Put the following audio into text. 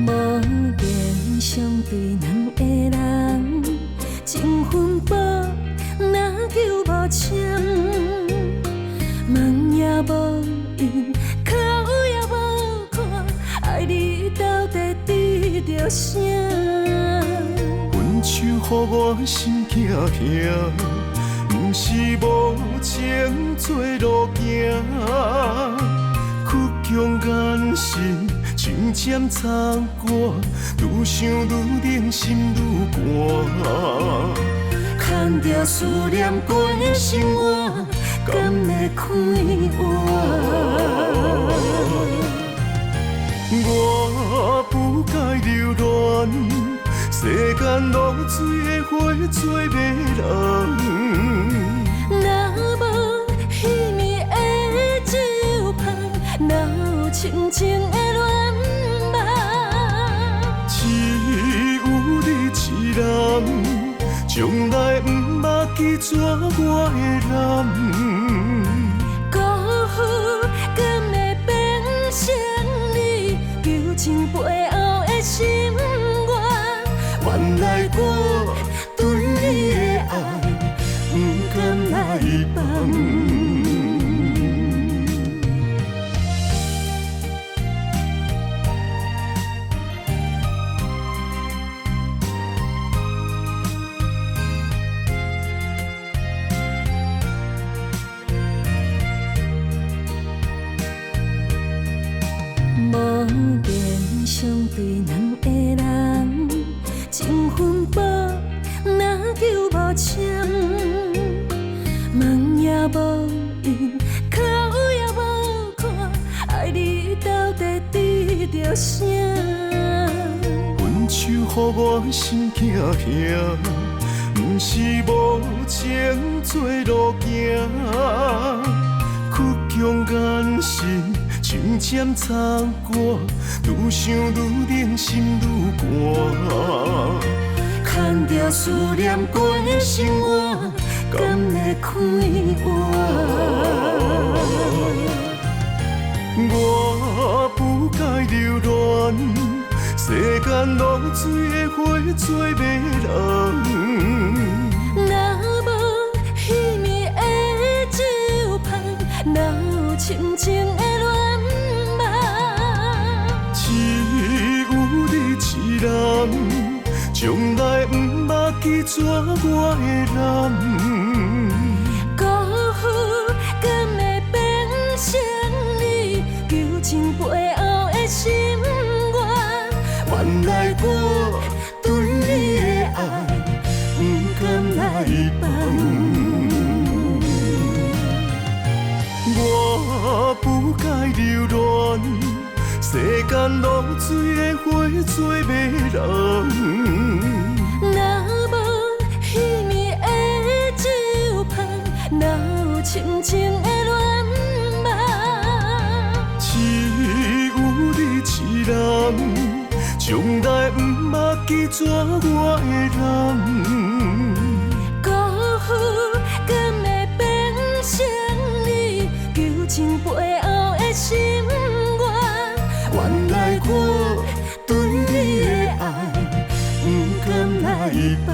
无言相对两个人，情分薄，若求无签，问也无应，口也无看，爱你到底滴着啥？分手予我心惊痛，不是无情做路行，曲终眼神。情渐苍寒，愈想愈冷，心愈寒。牵着思念过生活，敢会开换？我不该留恋，世间落水的花做迷人。若无稀密的酒香，哪有深情的恋？人从来不捌记住我的男，辜负敢会变成你旧情背后的心愿？原来我对你的爱不敢来放。无言相对两个人，情分薄，若求无签，问也无应，口也无看，爱你到底滴着啥？分手予我心惊痛，不是无情做路行，曲终眼神。情渐苍寒，愈想愈冷，心愈寒。牵着思念过生活，敢会开换？我不该留恋，世间落水的花做迷人。若无稀密的酒香，哪有深情的恋？人从来不捌记住我的男，辜负敢会变成你旧情背后的心愿？原来我对你的爱不敢来放。我不该留恋。世间落水的花做迷人，若无稀密的酒香，哪有深情的恋梦？只有你一人，从来不捌记住我的男，辜负敢会变成你旧情背后的心愿？原来我对你的爱不敢来放。